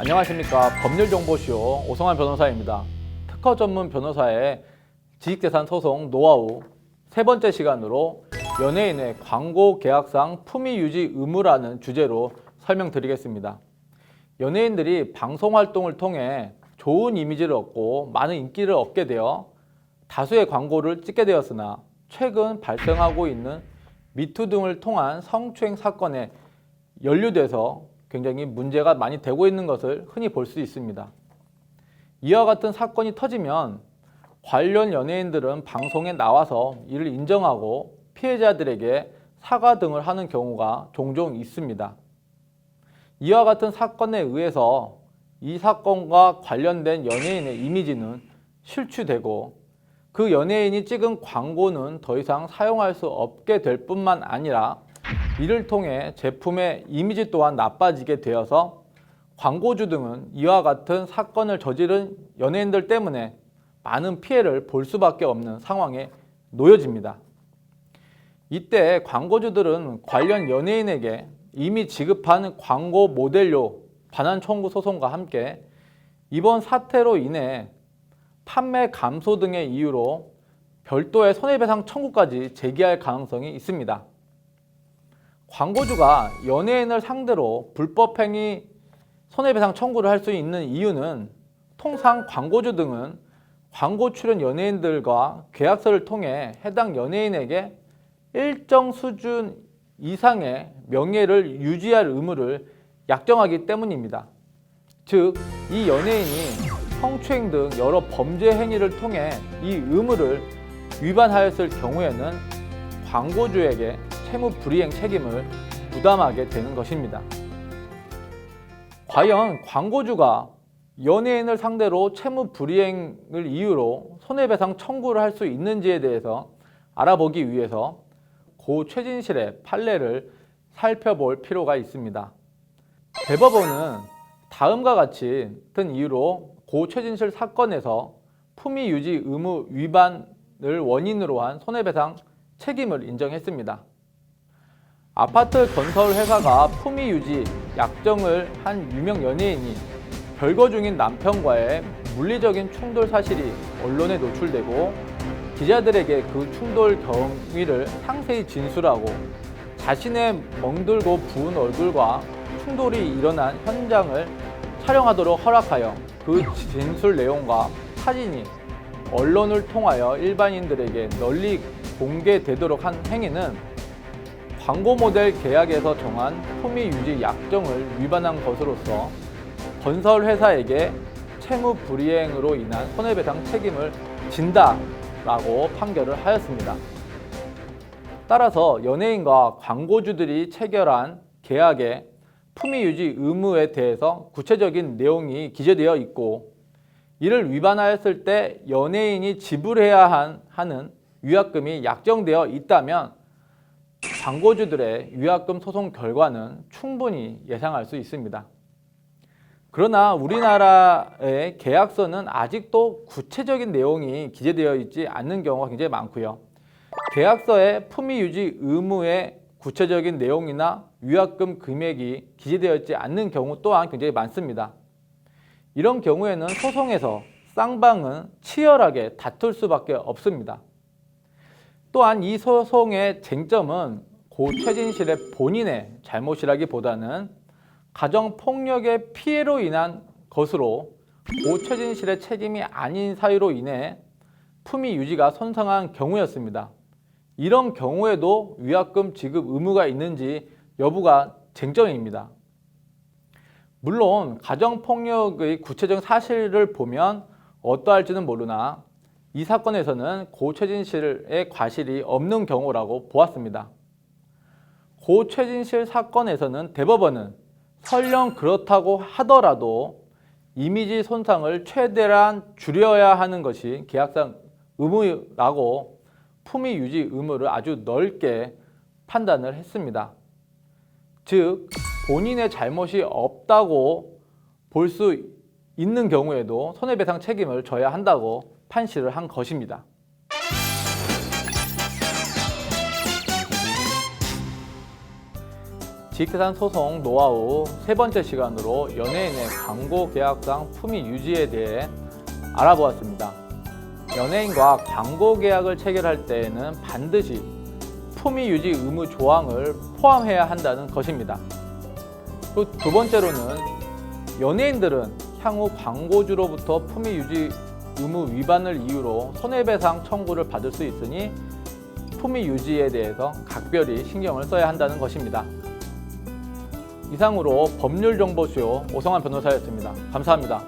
안녕하십니까. 법률정보쇼 오성환 변호사입니다. 특허 전문 변호사의 지식재산 소송 노하우 세 번째 시간으로 연예인의 광고 계약상 품위 유지 의무라는 주제로 설명드리겠습니다. 연예인들이 방송 활동을 통해 좋은 이미지를 얻고 많은 인기를 얻게 되어 다수의 광고를 찍게 되었으나 최근 발생하고 있는 미투 등을 통한 성추행 사건에 연루돼서 굉장히 문제가 많이 되고 있는 것을 흔히 볼 수 있습니다. 이와 같은 사건이 터지면 관련 연예인들은 방송에 나와서 이를 인정하고 피해자들에게 사과 등을 하는 경우가 종종 있습니다. 이와 같은 사건에 의해서 이 사건과 관련된 연예인의 이미지는 실추되고 그 연예인이 찍은 광고는 더 이상 사용할 수 없게 될 뿐만 아니라 이를 통해 제품의 이미지 또한 나빠지게 되어서 광고주 등은 이와 같은 사건을 저지른 연예인들 때문에 많은 피해를 볼 수밖에 없는 상황에 놓여집니다. 이때 광고주들은 관련 연예인에게 이미 지급한 광고 모델료 반환 청구 소송과 함께 이번 사태로 인해 판매 감소 등의 이유로 별도의 손해배상 청구까지 제기할 가능성이 있습니다. 광고주가 연예인을 상대로 불법행위 손해배상 청구를 할 수 있는 이유는 통상 광고주 등은 광고 출연 연예인들과 계약서를 통해 해당 연예인에게 일정 수준 이상의 명예를 유지할 의무를 약정하기 때문입니다. 즉, 이 연예인이 성추행 등 여러 범죄 행위를 통해 이 의무를 위반하였을 경우에는 광고주에게 채무 불이행 책임을 부담하게 되는 것입니다. 과연 광고주가 연예인을 상대로 채무 불이행을 이유로 손해배상 청구를 할 수 있는지에 대해서 알아보기 위해서 고 최진실의 판례를 살펴볼 필요가 있습니다. 대법원은 다음과 같은 이유로 고 최진실 사건에서 품위 유지 의무 위반을 원인으로 한 손해배상 책임을 인정했습니다. 아파트 건설 회사가 품위 유지 약정을 한 유명 연예인이 별거 중인 남편과의 물리적인 충돌 사실이 언론에 노출되고 기자들에게 그 충돌 경위를 상세히 진술하고 자신의 멍들고 부은 얼굴과 충돌이 일어난 현장을 촬영하도록 허락하여 그 진술 내용과 사진이 언론을 통하여 일반인들에게 널리 공개되도록 한 행위는 광고 모델 계약에서 정한 품위 유지 약정을 위반한 것으로서 건설 회사에게 채무 불이행으로 인한 손해배상 책임을 진다라고 판결을 하였습니다. 따라서 연예인과 광고주들이 체결한 계약의 품위 유지 의무에 대해서 구체적인 내용이 기재되어 있고 이를 위반하였을 때 연예인이 지불해야 하는 위약금이 약정되어 있다면 광고주들의 위약금 소송 결과는 충분히 예상할 수 있습니다. 그러나 우리나라의 계약서는 아직도 구체적인 내용이 기재되어 있지 않는 경우가 굉장히 많고요. 계약서의 품위 유지 의무의 구체적인 내용이나 위약금 금액이 기재되어 있지 않는 경우 또한 굉장히 많습니다. 이런 경우에는 소송에서 쌍방은 치열하게 다툴 수밖에 없습니다. 또한 이 소송의 쟁점은 고 최진실의 본인의 잘못이라기보다는 가정폭력의 피해로 인한 것으로 고 최진실의 책임이 아닌 사유로 인해 품위 유지가 손상한 경우였습니다. 이런 경우에도 위약금 지급 의무가 있는지 여부가 쟁점입니다. 물론 가정폭력의 구체적인 사실을 보면 어떠할지는 모르나 이 사건에서는 고 최진실의 과실이 없는 경우라고 보았습니다. 고 최진실 사건에서는 대법원은 설령 그렇다고 하더라도 이미지 손상을 최대한 줄여야 하는 것이 계약상 의무라고 품위 유지 의무를 아주 넓게 판단을 했습니다. 즉, 본인의 잘못이 없다고 볼 수 있는 경우에도 손해배상 책임을 져야 한다고 판시를 한 것입니다. 지식재산 소송 노하우 세 번째 시간으로 연예인의 광고 계약상 품위 유지에 대해 알아보았습니다. 연예인과 광고 계약을 체결할 때에는 반드시 품위 유지 의무 조항을 포함해야 한다는 것입니다. 또 두 번째로는 연예인들은 향후 광고주로부터 품위 유지 의무 위반을 이유로 손해배상 청구를 받을 수 있으니 품위 유지에 대해서 각별히 신경을 써야 한다는 것입니다. 이상으로 법률정보쇼 오성환 변호사였습니다. 감사합니다.